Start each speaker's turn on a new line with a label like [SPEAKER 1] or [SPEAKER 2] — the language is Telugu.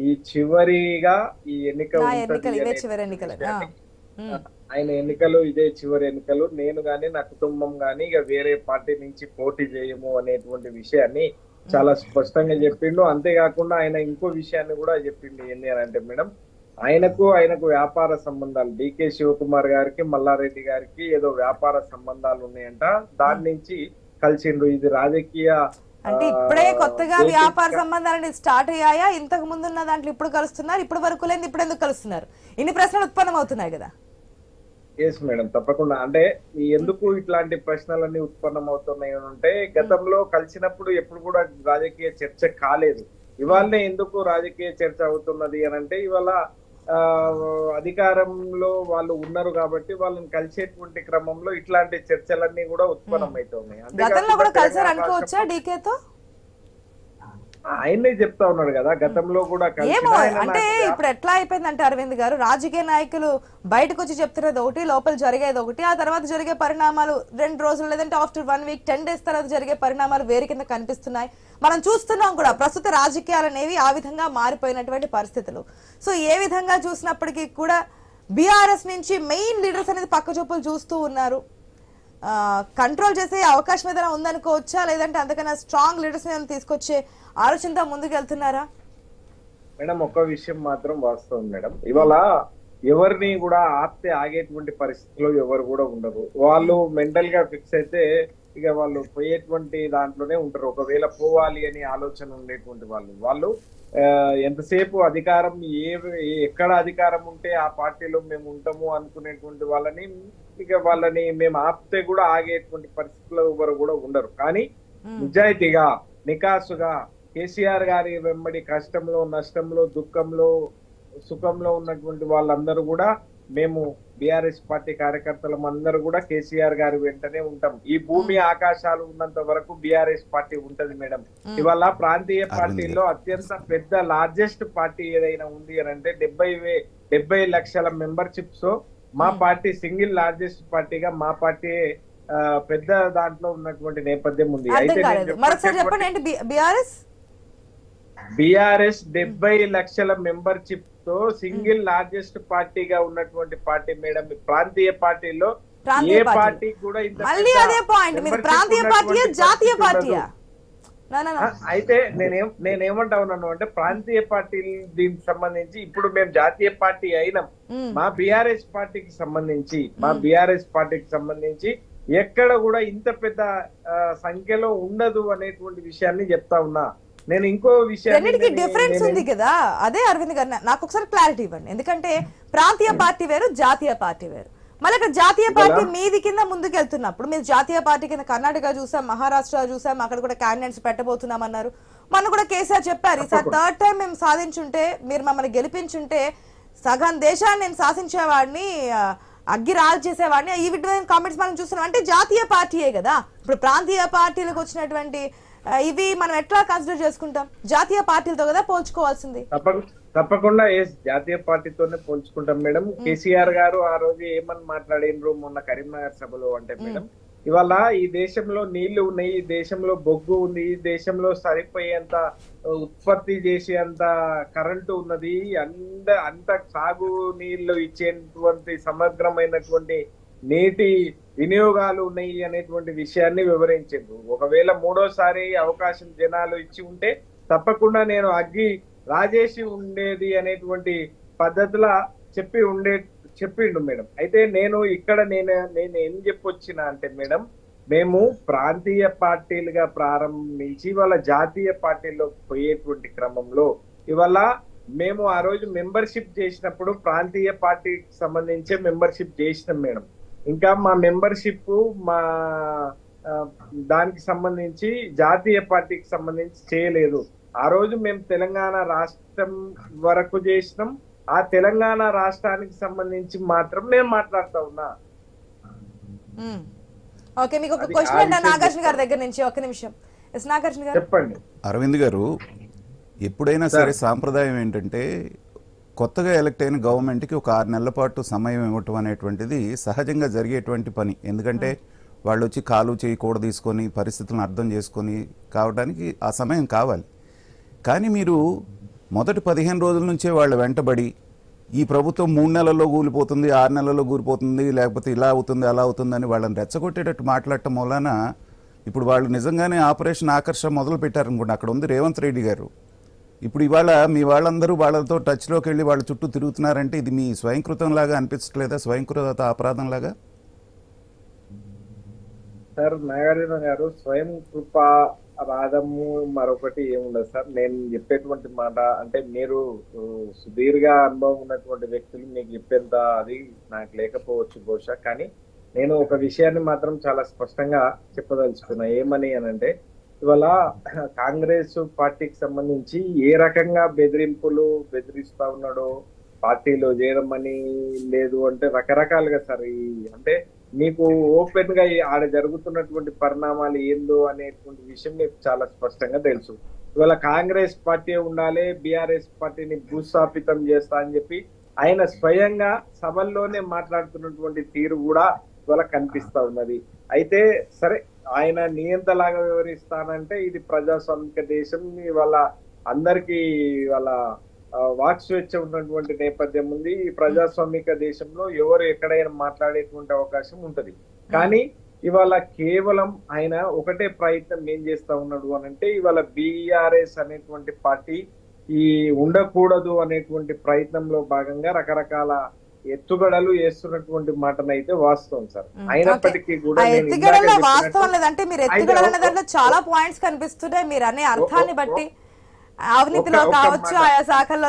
[SPEAKER 1] ఈ చివరిగా ఈ ఎన్నిక
[SPEAKER 2] నా
[SPEAKER 1] ఉంటది
[SPEAKER 2] ఎన్నికలు ఇవే
[SPEAKER 1] అనే
[SPEAKER 2] చివరి ఎన్నికలు.
[SPEAKER 1] విషయాన్ని
[SPEAKER 2] ఉమ్,
[SPEAKER 1] ఆయన ఎన్నికలు ఇదే చివరి ఎన్నికలు, నేను గాని నా కుటుంబం గాని ఇక వేరే పార్టీ నుంచి పోటీ చేయము అనేటువంటి విషయాన్ని
[SPEAKER 2] ఉమ్.
[SPEAKER 1] చాలా స్పష్టంగా చెప్పిండు. అంతేకాకుండా ఆయన ఇంకో విషయాన్ని కూడా చెప్పిండు. ఏంటి అని అంటే మేడం, ఆయనకు వ్యాపార సంబంధాలు డికే శివకుమార్ గారికి మల్లారెడ్డి గారికి ఏదో వ్యాపార సంబంధాలు ఉన్నాయంట. దాని నుంచి కలిసిండ్రు. ఇది రాజకీయ
[SPEAKER 2] అంటే ఇప్పుడే కొత్తగా వ్యాపార
[SPEAKER 1] బేసిక్
[SPEAKER 2] సంబంధాలని స్టార్ట్ అయ్యాయా? ఇంతకు ముందు ఉన్న దాంట్లో ఇప్పుడు కలుస్తున్నారు, ఇప్పుడు వరకు లేదు ఇప్పుడు ఎందుకు కలుస్తున్నారు? ఇన్ని ప్రశ్నలు ఉత్పన్నం అవుతున్నాయి కదా.
[SPEAKER 1] ఎస్ మేడం, తప్పకుండా. అంటే ఎందుకు ఇట్లాంటి ప్రశ్నలన్నీ ఉత్పన్నం అవుతున్నాయి అంటే, గతంలో కలిసినప్పుడు ఎప్పుడు కూడా రాజకీయ చర్చ కాలేదు. ఇవాళనే ఎందుకు రాజకీయ చర్చ అవుతున్నది అని అంటే, ఇవాళ ఆ అధికారంలో వాళ్ళు ఉన్నారు కాబట్టి వాళ్ళని కలిసేటువంటి క్రమంలో ఇట్లాంటి చర్చలన్నీ కూడా ఉత్పన్నం అవుతున్నాయి.
[SPEAKER 2] గతంలో కూడా
[SPEAKER 1] అంతేకాకుండా
[SPEAKER 2] కలిసారు
[SPEAKER 1] తెలంగాణ
[SPEAKER 2] అనుకోవచ్చా
[SPEAKER 1] రాష్ట్రంలో
[SPEAKER 2] డీకేతో?
[SPEAKER 1] ఆయనే చెప్తా ఉన్నాడు కదా, గతంలో కూడా
[SPEAKER 2] ఏమో,
[SPEAKER 1] కలిసిన ఆయన
[SPEAKER 2] అంటే
[SPEAKER 1] నాకు
[SPEAKER 2] ఇప్పుడు ఎట్లా అయిపోయిందంటే అరవింద్ గారు, రాజకీయ నాయకులు బయటకు వచ్చి చెప్తున్నది ఒకటి, లోపల జరిగేది ఒకటి, ఆ తర్వాత జరిగే పరిణామాలు 2 రోజులు లేదంటే ఆఫ్టర్ 1 వీక్ 10 డేస్ తర్వాత జరిగే పరిణామాలు వేరే కింద కనిపిస్తున్నాయి. మనం చూస్తున్నాం కూడా ప్రస్తుత రాజకీయాలు అనేవి ఆ విధంగా మారిపోయినటువంటి పరిస్థితులు. సో ఏ విధంగా చూసినప్పటికీ కూడా బీఆర్ఎస్ నుంచి మెయిన్ లీడర్స్ అనేది పక్క చూపులు చూస్తూ ఉన్నారు. కంట్రోల్ చేసే అవకాశం ఏదైనా ఉందనుకోవచ్చా, లేదంటే అంతకన్నా స్ట్రాంగ్ లీడర్స్ తీసుకొచ్చే ఆలోచనతో ముందుకు వెళ్తున్నారా?
[SPEAKER 1] మేడం, ఒక్క విషయం మాత్రం వాస్తవం మేడం, ఇవాళ ఎవరిని కూడా ఆపితే ఆగేటువంటి పరిస్థితిలో ఎవరు కూడా ఉండరు. వాళ్ళు మెంటల్ గా ఫిక్స్ అయితే ఇక వాళ్ళు పోయేటువంటి దాంట్లోనే ఉంటారు. ఒకవేళ పోవాలి అని ఆలోచన ఉండేటువంటి వాళ్ళు ఎంతసేపు అధికారం ఎక్కడ అధికారం ఉంటే ఆ పార్టీలో మేము ఉంటాము అనుకునేటువంటి వాళ్ళని ఇక వాళ్ళని మేము ఆపితే కూడా ఆగేటువంటి పరిస్థితుల్లో ఎవరు కూడా ఉండరు. కానీ నిజాయితీగా నికాసుగా కేసీఆర్ గారి వెంబడి కష్టంలో నష్టంలో దుఃఖంలో సుఖంలో ఉన్నటువంటి వాళ్ళందరూ కూడా మేము బీఆర్ఎస్ పార్టీ కార్యకర్తలం అందరూ కూడా కేసీఆర్ గారి వెంటనే ఉంటాం. ఈ భూమి ఆకాశాలు ఉన్నంత వరకు బీఆర్ఎస్ పార్టీ ఉంటది మేడం. ఇవాళ ప్రాంతీయ పార్టీల్లో అత్యంత పెద్ద లార్జెస్ట్ పార్టీ ఏదైనా ఉంది అని అంటే 70 లక్షల మెంబర్షిప్స్ మా పార్టీ సింగిల్ లార్జెస్ట్ పార్టీగా మా పార్టీ పెద్ద దాంట్లో ఉన్నటువంటి నేపథ్యం ఉంది. అయితే బీఆర్ఎస్ 70 లక్షల మెంబర్షిప్ తో సింగిల్ లార్జెస్ట్ పార్టీగా ఉన్నటువంటి పార్టీ మేడం. ప్రాంతీయ పార్టీలో ఏ పార్టీ కూడా ఇంత అయితే నేనేమంటా ఉన్నాను అంటే, ప్రాంతీయ పార్టీ దీనికి సంబంధించి ఇప్పుడు మేము జాతీయ పార్టీ అయినాం. మా బీఆర్ఎస్ పార్టీకి సంబంధించి ఎక్కడ కూడా ఇంత పెద్ద సంఖ్యలో ఉండదు అనేటువంటి విషయాన్ని చెప్తా ఉన్నా. నేను ఇంకో విషయానికి
[SPEAKER 2] డిఫరెన్స్ ఉంది కదా, అదే అరవింద్ గారు నాకు ఒకసారి క్లారిటీ ఇవ్వండి. ఎందుకంటే ప్రాంతీయ పార్టీ వేరు, జాతీయ పార్టీ వేరు. మళ్ళీ ఇక్కడ జాతీయ పార్టీ మీది కింద ముందుకు వెళ్తున్నప్పుడు మీరు జాతీయ పార్టీ కింద కర్ణాటక చూసాం, మహారాష్ట్ర చూసాం, అక్కడ కూడా క్యాండిడేట్స్ పెట్టబోతున్నాం అన్నారు. మన కూడా కేసీఆర్ చెప్పారు, ఈసారి 3rd టైం మేము సాధించుంటే, మీరు మమ్మల్ని గెలిపించుంటే సగం దేశాన్ని నేను శాసించేవాడిని, అగ్గి రాజు చేసేవాడిని, ఈ విధమైన కామెంట్స్ మనం చూస్తున్నాం. అంటే జాతీయ పార్టీయే కదా. ఇప్పుడు ప్రాంతీయ పార్టీలకు వచ్చినటువంటి ఇవి మనం ఎట్లా కన్సిడర్ చేసుకుంటాం? జాతీయ పార్టీలతో కదా పోల్చుకోవాల్సింది.
[SPEAKER 1] తప్పకుండా జాతీయ పార్టీతోనే పోల్చుకుంటాం మేడం. కేసీఆర్ గారు ఆ రోజు ఏమని మాట్లాడినరు మొన్న కరీంనగర్ సభలో అంటే మేడం, ఇవాళ ఈ దేశంలో నీళ్లు ఉన్నాయి, ఈ దేశంలో బొగ్గు ఉంది, ఈ దేశంలో సరిపోయేంత ఉత్పత్తి చేసేంత కరెంటు ఉన్నది, అంత సాగు నీళ్లు ఇచ్చేటువంటి సమగ్రమైనటువంటి నీటి వినియోగాలు ఉన్నాయి అనేటువంటి విషయాన్ని వివరించారు. ఒకవేళ 3వసారి అవకాశం జనాలు ఇచ్చి ఉంటే తప్పకుండా నేను అగ్గి రాజేసి ఉండేది అనేటువంటి పద్ధతుల చెప్పిండు మేడం. అయితే నేను ఏం చెప్పొచ్చిన అంటే మేడం, మేము ప్రాంతీయ పార్టీలుగా ప్రారంభించి వాళ్ళ జాతీయ పార్టీలో పోయేటువంటి క్రమంలో ఇవాళ మేము ఆ రోజు మెంబర్షిప్ చేసినప్పుడు ప్రాంతీయ పార్టీకి సంబంధించే మెంబర్షిప్ చేసినాం మేడం. ఇంకా మా మెంబర్షిప్ మా దానికి సంబంధించి జాతీయ పార్టీకి సంబంధించి చేయలేదు. ఆ రోజు మేము తెలంగాణ రాష్ట్రం వరకు చేసినాం. ఆ తెలంగాణ రాష్ట్రానికి సంబంధించి మాత్రం మేము మాట్లాడుతా ఉన్నా.
[SPEAKER 2] ఓకే, మీకు ఒక క్వశ్చన్ నాగార్జున గారి దగ్గర నుంచి. ఒక నిమిషం నాగార్జున గారు
[SPEAKER 1] చెప్పండి.
[SPEAKER 3] అరవింద్ గారు, ఎప్పుడైనా సరే సాంప్రదాయం ఏంటంటే కొత్తగా ఎలక్ట్ అయిన గవర్నమెంట్కి ఒక 6 నెలల పాటు సమయం ఇవ్వటం అనేటువంటిది సహజంగా జరిగేటువంటి పని. ఎందుకంటే వాళ్ళు వచ్చి కాలు చేయి కూడా తీసుకొని పరిస్థితులను అర్థం చేసుకొని కావడానికి ఆ సమయం కావాలి. కానీ మీరు మొదటి 15 రోజుల నుంచే వాళ్ళ వెంటబడి ఈ ప్రభుత్వం 3 నెలల్లో కూలిపోతుంది, 6 నెలల్లో కూలిపోతుంది, లేకపోతే ఇలా అవుతుంది అలా అవుతుందని వాళ్ళని రెచ్చగొట్టేటట్టు మాట్లాడటం వలన ఇప్పుడు వాళ్ళు నిజంగానే ఆపరేషన్ ఆకర్ష మొదలు పెట్టారనుకోండి. అక్కడ ఉంది రేవంత్ రెడ్డి గారు. ఇప్పుడు ఇవాళ మీ వాళ్ళందరూ వాళ్ళతో టచ్లోకి వెళ్ళి వాళ్ళ చుట్టూ తిరుగుతున్నారంటే ఇది మీ స్వయంకృతం లాగా అనిపించట్లేదా? స్వయంకృత అపరాధం లాగా?
[SPEAKER 1] సార్ నాగార్జున గారు, స్వయం కృప రాధము మరొకటి ఏముండదు సార్. నేను చెప్పేటువంటి మాట అంటే మీరు సుదీర్ఘ అనుభవం ఉన్నటువంటి వ్యక్తులు మీకు చెప్పేంత అది నాకు లేకపోవచ్చు బహుశా. కానీ నేను ఒక విషయాన్ని మాత్రం చాలా స్పష్టంగా చెప్పదలుచుకున్నా. ఏమని అనంటే, ఇవాళ కాంగ్రెస్ పార్టీకి సంబంధించి ఏ రకంగా బెదిరిస్తా ఉన్నాడో, పార్టీలో చేరమని లేదు అంటే రకరకాలుగా సార్. అంటే మీకు ఓపెన్ గా ఆడ జరుగుతున్నటువంటి పరిణామాలు ఏందో అనేటువంటి విషయం మీకు చాలా స్పష్టంగా తెలుసు. ఇవాళ కాంగ్రెస్ పార్టీ ఉండాలి, బీఆర్ఎస్ పార్టీని భూస్థాపితం చేస్తా అని చెప్పి ఆయన స్వయంగా సభల్లోనే మాట్లాడుతున్నటువంటి తీరు కూడా ఇవాళ కనిపిస్తా ఉన్నది. అయితే సరే, ఆయన నియంతలాగా వివరిస్తానంటే ఇది ప్రజాస్వామిక దేశం, ఇవాళ అందరికీ ఇవాళ వాక్ స్వేచ్ఛ ఉన్నటువంటి నేపథ్యం ఉంది. ఈ ప్రజాస్వామిక దేశంలో ఎవరు ఎక్కడైనా మాట్లాడేటువంటి అవకాశం ఉంటది. కానీ ఇవాళ కేవలం ఆయన ఒకటే ప్రయత్నం ఏం చేస్తా ఉన్నాడు అనంటే, ఇవాళ బీఆర్ఎస్ అనేటువంటి పార్టీ ఈ ఉండకూడదు అనేటువంటి ప్రయత్నంలో భాగంగా రకరకాల ఎత్తుగడలు వేస్తున్నటువంటి మాటనైతే వాస్తవం సార్. అయినప్పటికీ కూడా
[SPEAKER 2] ఎత్తుగడలో వాస్తవం లేదంటే మీరు ఎత్తుగడలు అనే దాంట్లో చాలా పాయింట్స్ కనిపిస్తున్నాయి. మీరు అనే అర్థాన్ని బట్టి అవినీతిలో కావచ్చు, ఆయా శాఖల్లో